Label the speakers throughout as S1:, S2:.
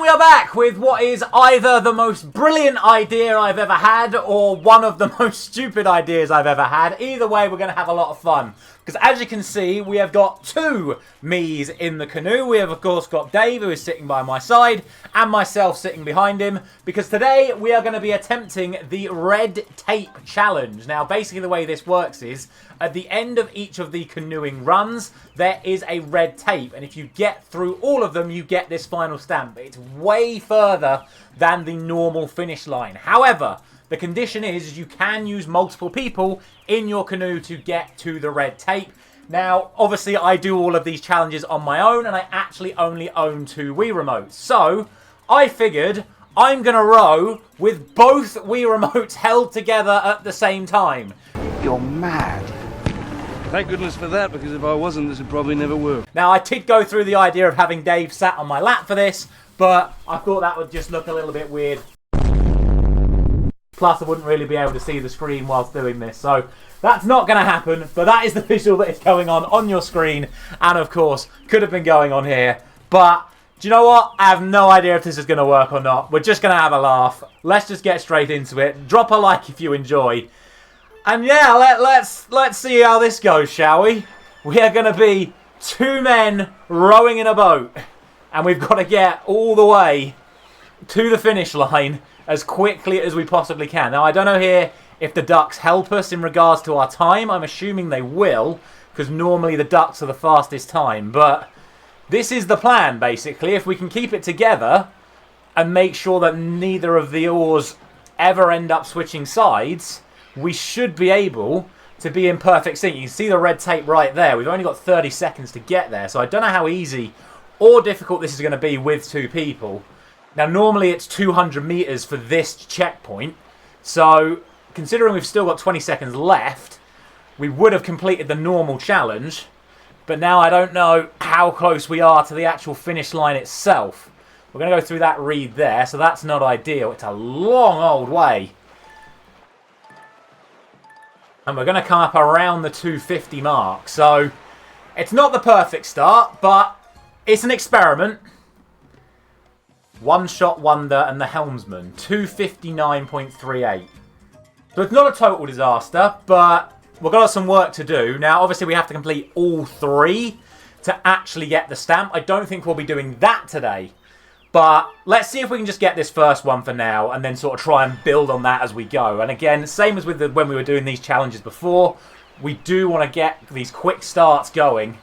S1: And we are back with what is either the most brilliant idea I've ever had or one of the most stupid ideas I've ever had. Either way, we're going to have a lot of fun. Because as you can see, we have got two me's in the canoe. We have, of course, got Dave, who is sitting by my side, and myself sitting behind him. Because today, we are going to be attempting the red tape challenge. Now, basically, the way this works is, at the end of each of the canoeing runs, there is a red tape. And if you get through all of them, you get this final stamp. It's way further than the normal finish line. However, the condition is you can use multiple people in your canoe to get to the red tape. Now, obviously, I do all of these challenges on my own, and I actually only own 2 Wii remotes. So, I figured I'm going to row with both Wii remotes held together at the same time.
S2: You're mad.
S3: Thank goodness for that, because if I wasn't, this would probably never work.
S1: Now, I did go through the idea of having Dave sat on my lap for this, but I thought that would just look a little bit weird. Plus, I wouldn't really be able to see the screen whilst doing this. So, that's not going to happen. But that is the visual that is going on your screen. And, of course, could have been going on here. But, do you know what? I have no idea if this is going to work or not. We're just going to have a laugh. Let's just get straight into it. Drop a like if you enjoy. And, yeah, let's see how this goes, shall we? We are going to be 2 men rowing in a boat. And we've got to get all the way to the finish line as quickly as we possibly can. Now, I don't know here if the ducks help us in regards to our time. I'm assuming they will, because normally the ducks are the fastest time. But this is the plan, basically. If we can keep it together and make sure that neither of the oars ever end up switching sides, we should be able to be in perfect sync. You can see the red tape right there. We've only got 30 seconds to get there, so I don't know how easy or difficult this is going to be with 2 people. Now, normally it's 200 meters for this checkpoint. So, considering we've still got 20 seconds left, we would have completed the normal challenge. But now I don't know how close we are to the actual finish line itself. We're going to go through that reed there, so that's not ideal. It's a long old way. And we're going to come up around the 250 mark. So, it's not the perfect start, but it's an experiment. One Shot Wonder and the Helmsman, 259.38. So it's not a total disaster, but we've got some work to do. Now, obviously, we have to complete all 3 to actually get the stamp. I don't think we'll be doing that today. But let's see if we can just get this first one for now and then sort of try and build on that as we go. And again, same as with when we were doing these challenges before, we do want to get these quick starts going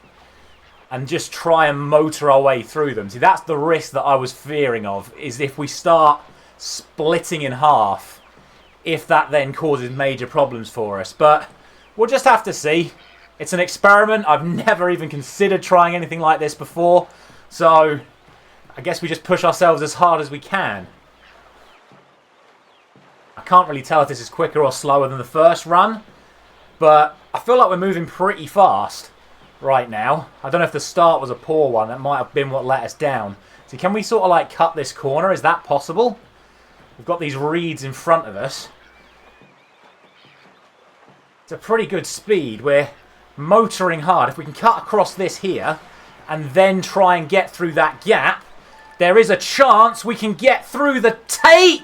S1: and just try and motor our way through them. See, that's the risk that I was fearing of, is if we start splitting in half, if that then causes major problems for us. But we'll just have to see. It's an experiment. I've never even considered trying anything like this before. So, I guess we just push ourselves as hard as we can. I can't really tell if this is quicker or slower than the first run, but I feel like we're moving pretty fast right now. I don't know if the start was a poor one. That might have been what let us down. So can we sort of like cut this corner? Is that possible? We've got these reeds in front of us. It's a pretty good speed. We're motoring hard. If we can cut across this here and then try and get through that gap, there is a chance we can get through the tape.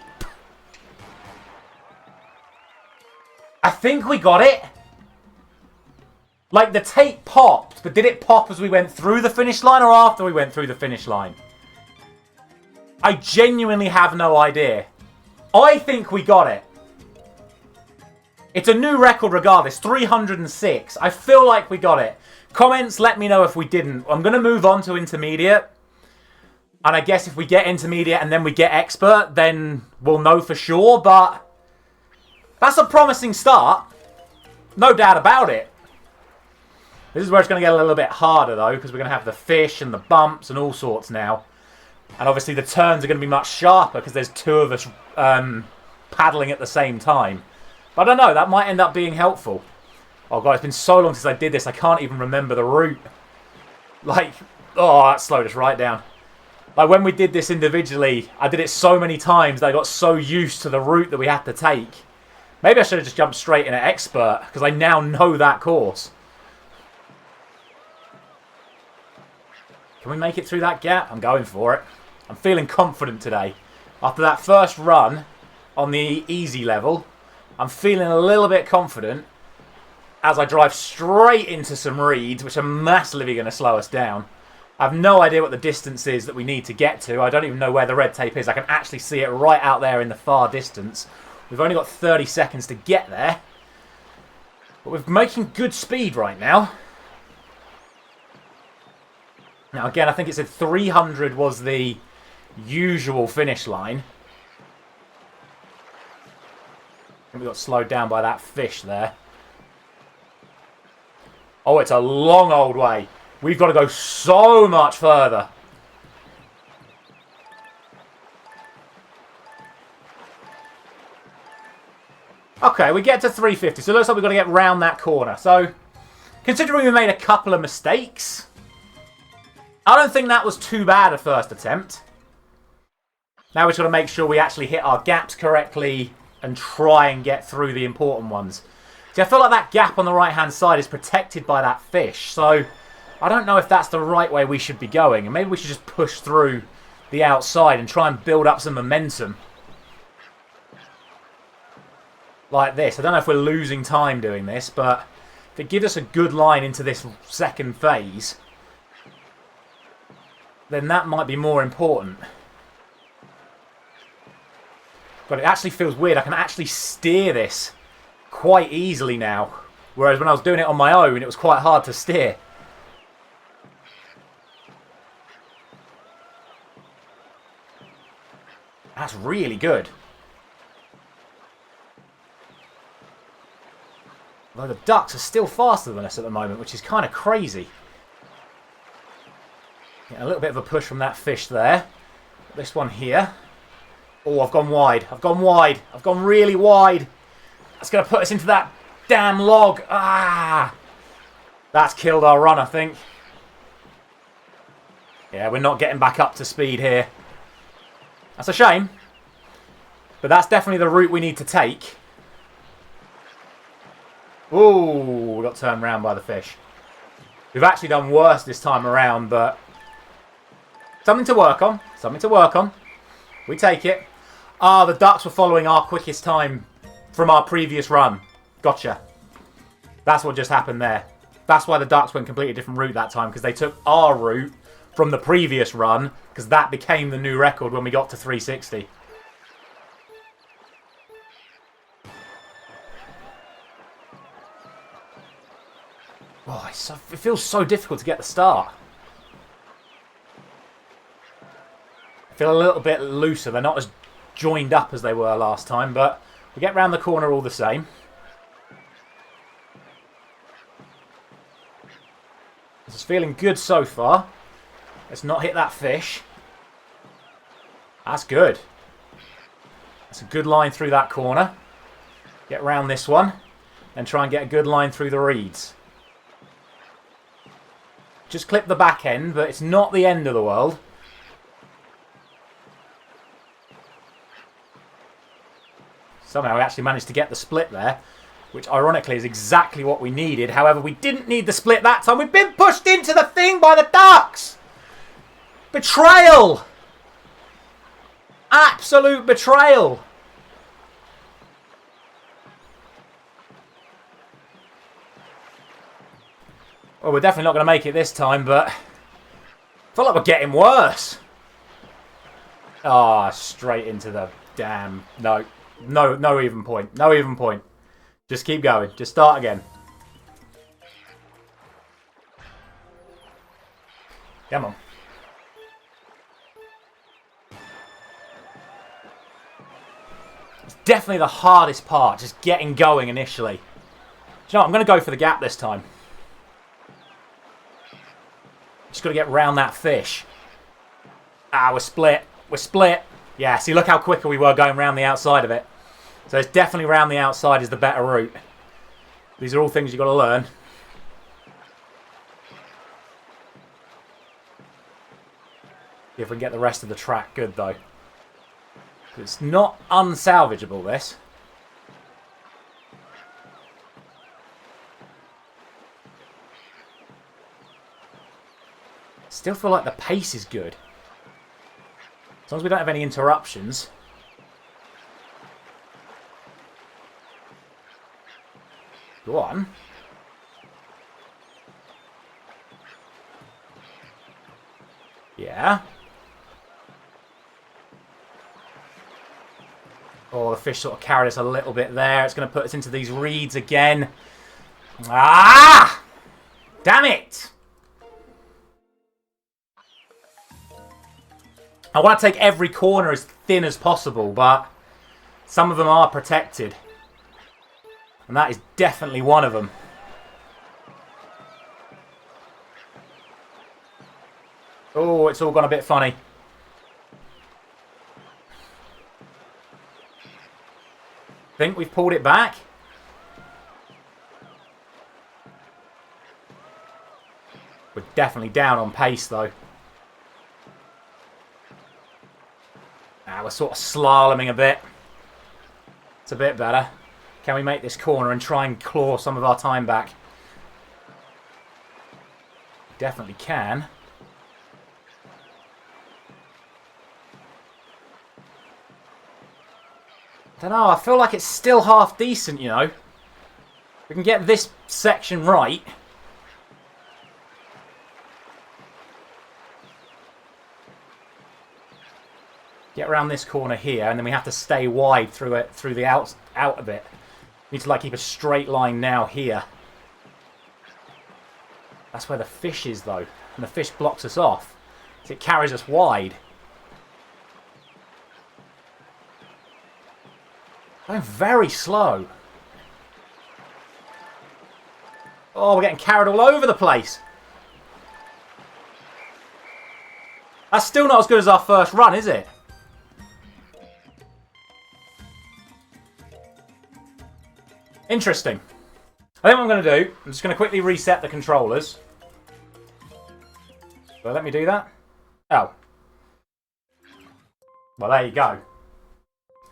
S1: I think we got it. Like, the tape popped, but did it pop as we went through the finish line or after we went through the finish line? I genuinely have no idea. I think we got it. It's a new record regardless, 306. I feel like we got it. Comments, let me know if we didn't. I'm going to move on to intermediate. And I guess if we get intermediate and then we get expert, then we'll know for sure. But that's a promising start. No doubt about it. This is where it's going to get a little bit harder, though, because we're going to have the fish and the bumps and all sorts now. And obviously the turns are going to be much sharper because there's 2 of us paddling at the same time. But I don't know, that might end up being helpful. Oh, God, it's been so long since I did this, I can't even remember the route. Like, oh, that slowed us right down. Like, when we did this individually, I did it so many times that I got so used to the route that we had to take. Maybe I should have just jumped straight in at expert, because I now know that course. Can we make it through that gap? I'm going for it. I'm feeling confident today. After that first run on the easy level, I'm feeling a little bit confident as I drive straight into some reeds, which are massively going to slow us down. I have no idea what the distance is that we need to get to. I don't even know where the red tape is. I can actually see it right out there in the far distance. We've only got 30 seconds to get there. But we're making good speed right now. Now again, I think it said 300 was the usual finish line. And we got slowed down by that fish there. Oh, it's a long old way. We've got to go so much further. Okay, we get to 350. So it looks like we've got to get round that corner. So, considering we made a couple of mistakes, I don't think that was too bad a first attempt. Now we've got to make sure we actually hit our gaps correctly and try and get through the important ones. See, I feel like that gap on the right-hand side is protected by that fish. So, I don't know if that's the right way we should be going. And maybe we should just push through the outside and try and build up some momentum. Like this. I don't know if we're losing time doing this, but if it gives us a good line into this second phase, then that might be more important. But it actually feels weird. I can actually steer this quite easily now. Whereas when I was doing it on my own, it was quite hard to steer. That's really good. Although the ducks are still faster than us at the moment, which is kind of crazy. Getting a little bit of a push from that fish there. This one here. Oh, I've gone wide. I've gone wide. I've gone really wide. That's going to put us into that damn log. Ah! That's killed our run, I think. Yeah, we're not getting back up to speed here. That's a shame. But that's definitely the route we need to take. Ooh, we got turned round by the fish. We've actually done worse this time around, but something to work on. Something to work on. We take it. Ah, the ducks were following our quickest time from our previous run. Gotcha. That's what just happened there. That's why the ducks went completely different route that time, because they took our route from the previous run, because that became the new record when we got to 360. Oh, it feels so difficult to get the start. I feel a little bit looser. They're not as joined up as they were last time, but we get round the corner all the same. This is feeling good so far. Let's not hit that fish. That's good. That's a good line through that corner. Get round this one and try and get a good line through the reeds. Just clip the back end, but it's not the end of the world. Somehow we actually managed to get the split there, which ironically is exactly what we needed. However, we didn't need the split that time. We've been pushed into the thing by the ducks! Betrayal! Absolute betrayal! Well, we're definitely not going to make it this time, but I feel like we're getting worse. Ah, straight into the damn... No even point. No even point. Just keep going. Just start again. Come on. It's definitely the hardest part, just getting going initially. Do you know what? I'm going to go for the gap this time. Just got to get round that fish. Ah, we're split. We're split. Yeah, see, look how quicker we were going round the outside of it. So it's definitely round the outside is the better route. These are all things you've got to learn. See if we can get the rest of the track good, though. It's not unsalvageable, this. Still feel like the pace is good. As long as we don't have any interruptions. Go on. Yeah. Oh, the fish sort of carried us a little bit there. It's going to put us into these reeds again. Ah! Damn it! I want to take every corner as thin as possible, but some of them are protected. And that is definitely one of them. Oh, it's all gone a bit funny. Think we've pulled it back? We're definitely down on pace, though. We're sort of slaloming a bit. It's a bit better. Can we make this corner and try and claw some of our time back? Definitely can. I don't know, I feel like it's still half decent, you know. We can get this section right. Get around this corner here, and then we have to stay wide through it, through the out of it. We need to like keep a straight line now here. That's where the fish is though, and the fish blocks us off, so it carries us wide. Going very slow. Oh, we're getting carried all over the place. That's still not as good as our first run, is it? Interesting. I think what I'm going to do, I'm just going to quickly reset the controllers. Will it let me do that? Oh. Well, there you go.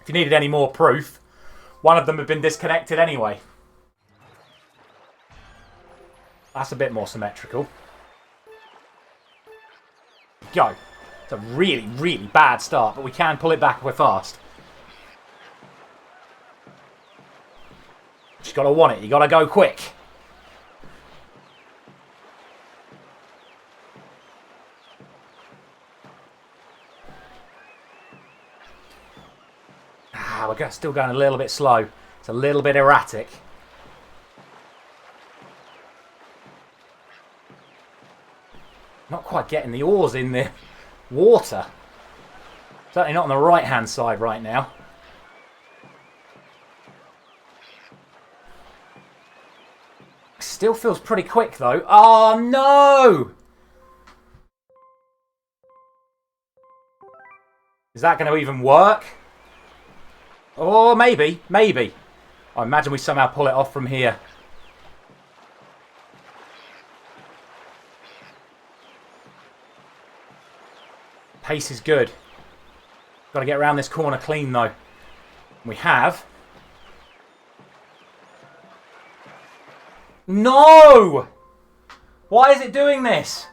S1: If you needed any more proof, one of them had been disconnected anyway. That's a bit more symmetrical. Go. It's a really, really bad start, but we can pull it back if we're fast. Just got to want it. You got to go quick. We're still going a little bit slow. It's a little bit erratic. Not quite getting the oars in the water. Certainly not on the right-hand side right now. Still feels pretty quick though. Oh no! Is that going to even work? Or maybe, maybe. I imagine we somehow pull it off from here. Pace is good. Got to get around this corner clean though. We have. No! Why is it doing this?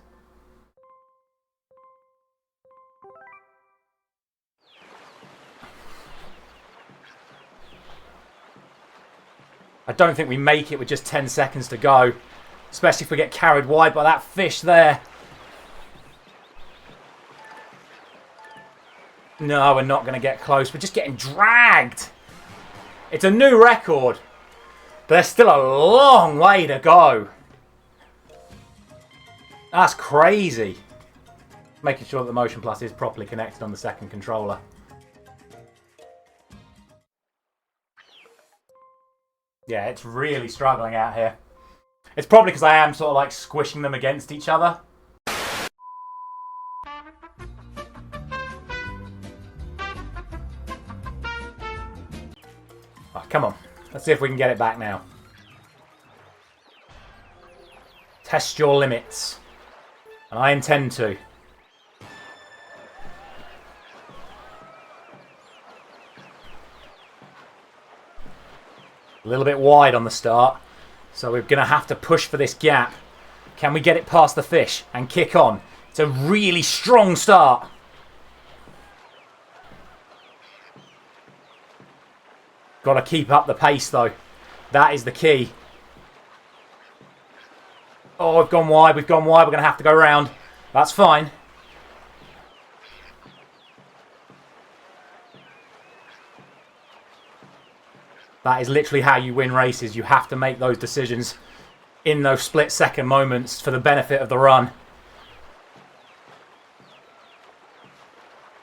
S1: I don't think we make it with just 10 seconds to go. Especially if we get carried wide by that fish there. No, we're not going to get close. We're just getting dragged. It's a new record. But there's still a long way to go. That's crazy. Making sure that the Motion Plus is properly connected on the second controller. Yeah, it's really struggling out here. It's probably because I am sort of like squishing them against each other. Oh, come on. Let's see if we can get it back now. Test your limits. And I intend to. A little bit wide on the start. So we're going to have to push for this gap. Can we get it past the fish and kick on? It's a really strong start. Got to keep up the pace, though. That is the key. Oh, we've gone wide. We've gone wide. We're going to have to go round. That's fine. That is literally how you win races. You have to make those decisions in those split-second moments for the benefit of the run.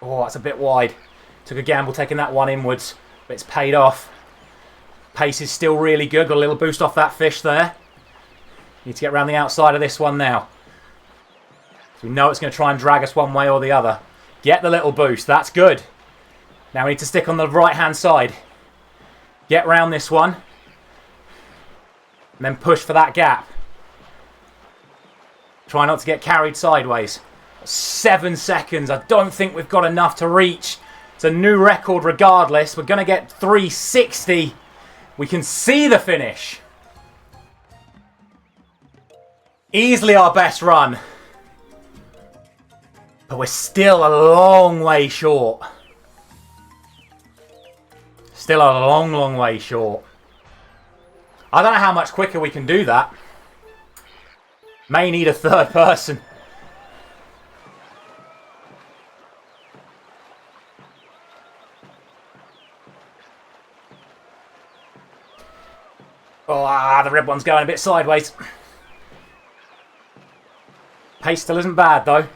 S1: Oh, that's a bit wide. Took a gamble taking that one inwards, but it's paid off. Pace is still really good. Got a little boost off that fish there. Need to get around the outside of this one now. So we know it's going to try and drag us one way or the other. Get the little boost. That's good. Now we need to stick on the right-hand side. Get round this one. And then push for that gap. Try not to get carried sideways. 7 seconds. I don't think we've got enough to reach. It's a new record regardless. We're going to get 360. We can see the finish. Easily our best run. But we're still a long way short. Still a long, long way short. I don't know how much quicker we can do that. May need a third person. Oh, the red one's going a bit sideways. Pace still isn't bad, though.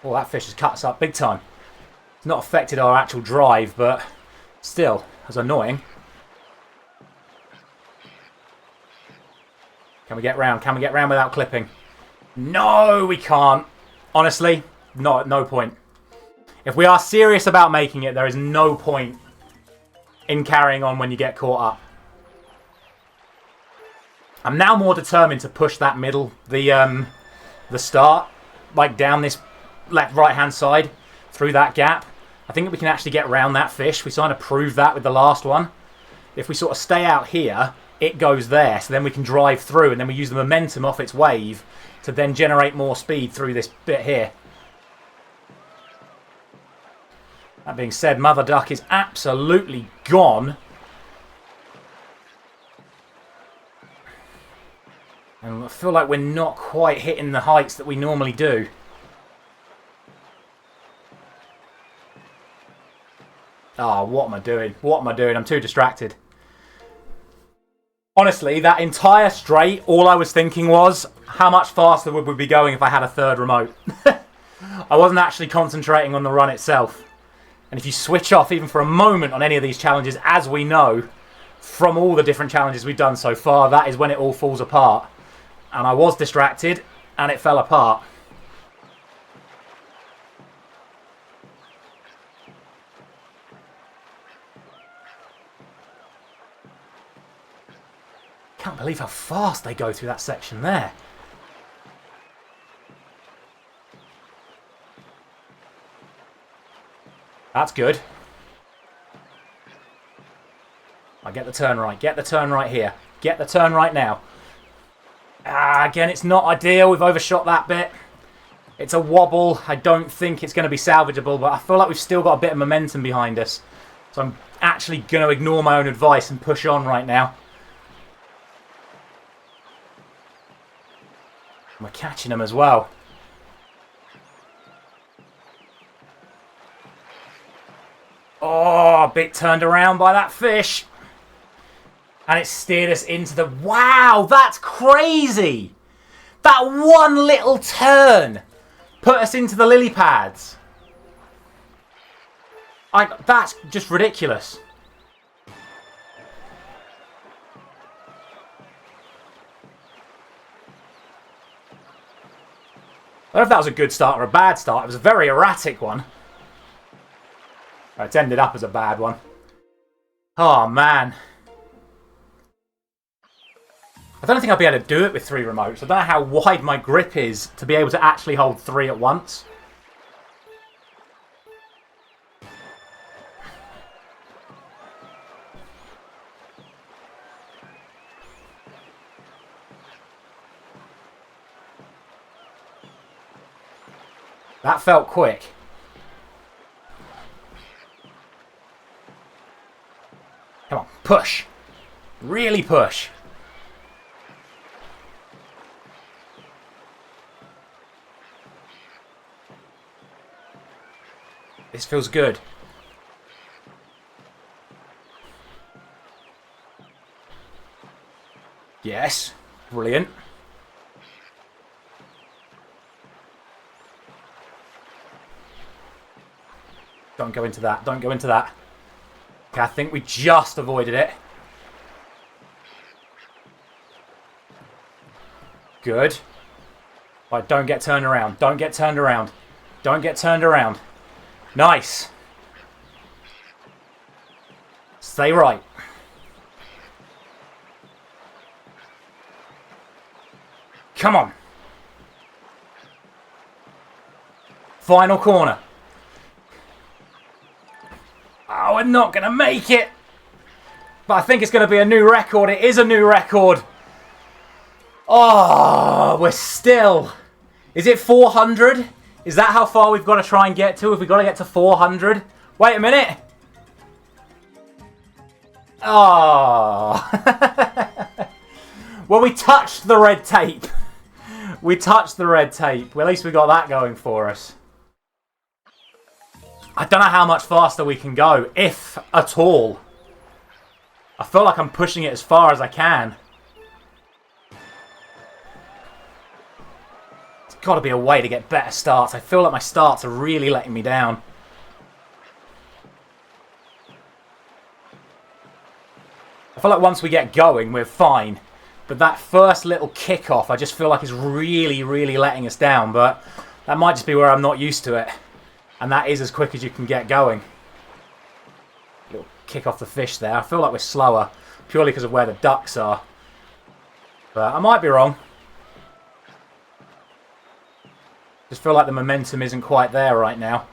S1: Oh, that fish has cut us up big time. It's not affected our actual drive, but still, that's annoying. Can we get round? Can we get round without clipping? No, we can't. Honestly, no point. If we are serious about making it, there is no point in carrying on when you get caught up. I'm now more determined to push that middle, the start, like down this right-hand side, through that gap. I think we can actually get round that fish. We kind of proved that with the last one. If we sort of stay out here, it goes there, so then we can drive through, and then we use the momentum off its wave to then generate more speed through this bit here. That being said, Mother Duck is absolutely gone. And I feel like we're not quite hitting the heights that we normally do. Oh, what am I doing? What am I doing? I'm too distracted. Honestly, that entire straight, all I was thinking was, how much faster would we be going if I had a third remote? I wasn't actually concentrating on the run itself. And if you switch off even for a moment on any of these challenges, as we know from all the different challenges we've done so far, that is when it all falls apart. And I was distracted, and it fell apart. Can't believe how fast they go through that section there. That's good. I get the turn right. Get the turn right here. Get the turn right now. Again, it's not ideal. We've overshot that bit. It's a wobble. I don't think it's going to be salvageable, but I feel like we've still got a bit of momentum behind us. So I'm actually going to ignore my own advice and push on right now. We're catching them as well. Oh, a bit turned around by that fish. And it steered us into the... Wow, that's crazy. That one little turn put us into the lily pads. That's just ridiculous. I don't know if that was a good start or a bad start. It was a very erratic one. It's ended up as a bad one. Oh, man. I don't think I'll be able to do it with 3 remotes. I don't know how wide my grip is to be able to actually hold 3 at once. That felt quick. Come on, push. Really push. This feels good. Yes. Brilliant. Don't go into that. Don't go into that. Okay, I think we just avoided it. Good. Right, don't get turned around. Don't get turned around. Don't get turned around. Nice. Stay right. Come on. Final corner. Oh, we're not going to make it. But I think it's going to be a new record. It is a new record. Oh, we're still... Is it 400? Is that how far we've got to try and get to? If we've got to get to 400? Wait a minute. Oh. Well, we touched the red tape. We touched the red tape. Well, at least we got that going for us. I don't know how much faster we can go, if at all. I feel like I'm pushing it as far as I can. There's got to be a way to get better starts. I feel like my starts are really letting me down. I feel like once we get going, we're fine. But that first little kickoff, I just feel like is really, really letting us down. But that might just be where I'm not used to it. And that is as quick as you can get going. Little kick off the fish there. I feel like we're slower, purely because of where the ducks are. But I might be wrong. Just feel like the momentum isn't quite there right now.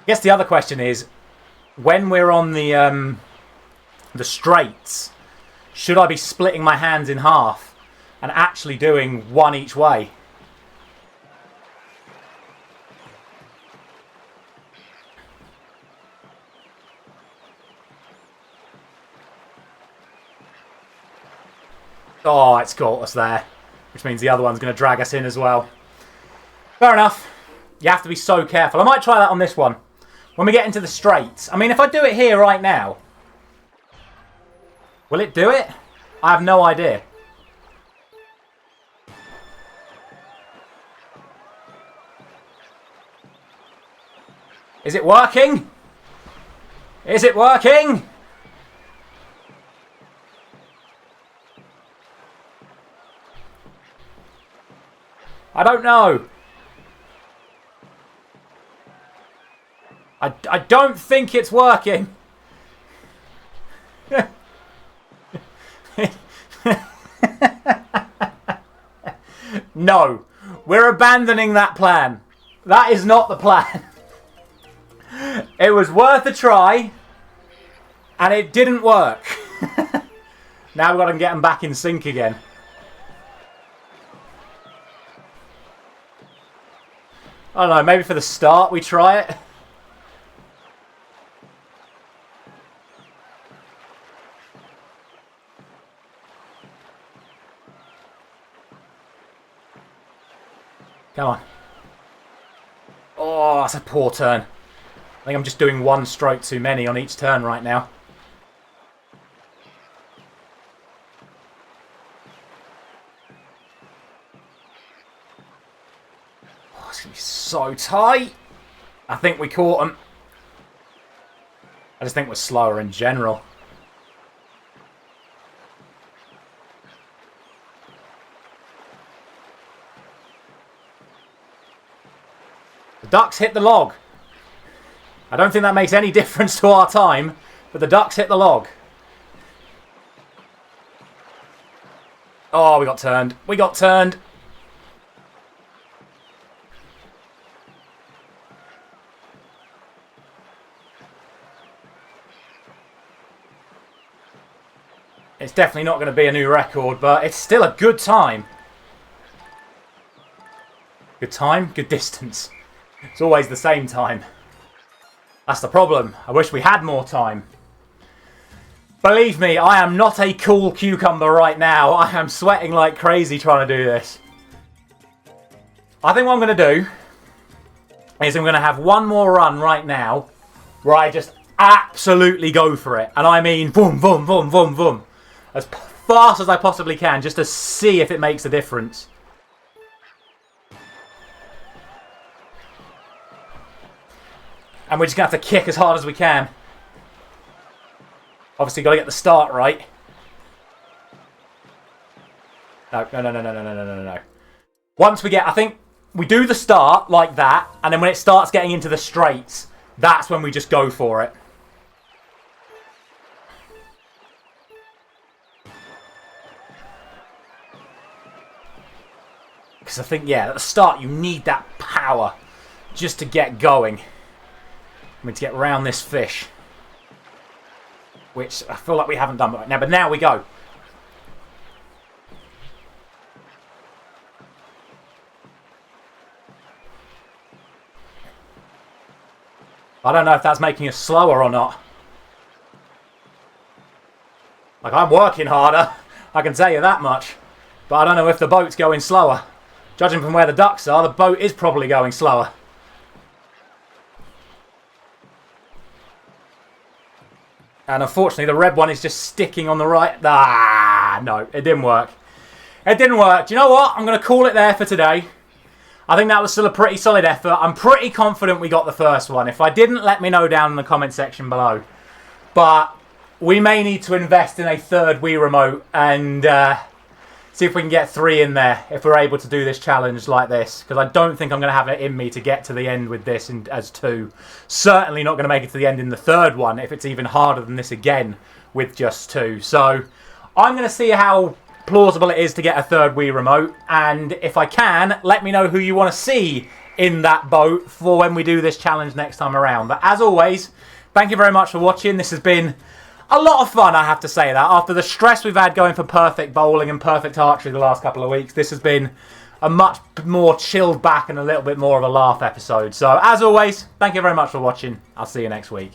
S1: I guess the other question is, when we're on the straights, should I be splitting my hands in half and actually doing one each way? Oh, it's caught us there, which means the other one's going to drag us in as well. Fair enough. You have to be so careful. I might try that on this one. When we get into the straights. I mean, if I do it here right now, will it do it? I have no idea. Is it working? Is it working? I don't know. I don't think it's working. No, we're abandoning that plan. That is not the plan. It was worth a try, and it didn't work. Now we've got to get them back in sync again. I don't know, maybe for the start we try it. Come on. Oh, that's a poor turn. I think I'm just doing one stroke too many on each turn right now. Oh, it's going to be so tight. I think we caught them. I just think we're slower in general. The ducks hit the log. I don't think that makes any difference to our time, but the ducks hit the log. Oh, we got turned. We got turned. It's definitely not going to be a new record, but it's still a good time. Good time, good distance. It's always the same time. That's the problem. I wish we had more time. Believe me, I am not a cool cucumber right now. I am sweating like crazy trying to do this. I think what I'm going to do is I'm going to have one more run right now where I just absolutely go for it. And I mean, boom, boom, boom, boom, boom. As fast as I possibly can, just to see if it makes a difference. And we're just going to have to kick as hard as we can. Obviously, got to get the start right. No. Once we get, I think we do the start like that, and then when it starts getting into the straights, that's when we just go for it. Because I think, yeah, at the start you need that power just to get going. I mean, to get around this fish. Which I feel like we haven't done right now, but now we go. I don't know if that's making us slower or not. Like, I'm working harder, I can tell you that much. But I don't know if the boat's going slower. Judging from where the ducks are, the boat is probably going slower. And unfortunately, the red one is just sticking on the right. Ah, no, it didn't work. It didn't work. Do you know what? I'm going to call it there for today. I think that was still a pretty solid effort. I'm pretty confident we got the first one. If I didn't, let me know down in the comment section below. But we may need to invest in a third Wii remote and see if we can get 3 in there if we're able to do this challenge like this. Because I don't think I'm going to have it in me to get to the end with this as 2. Certainly not going to make it to the end in the third one if it's even harder than this again with just 2. So I'm going to see how plausible it is to get a third Wii remote. And if I can, let me know who you want to see in that boat for when we do this challenge next time around. But as always, thank you very much for watching. This has been a lot of fun, I have to say that. After the stress we've had going for perfect bowling and perfect archery the last couple of weeks, this has been a much more chilled back and a little bit more of a laugh episode. So, as always, thank you very much for watching. I'll see you next week.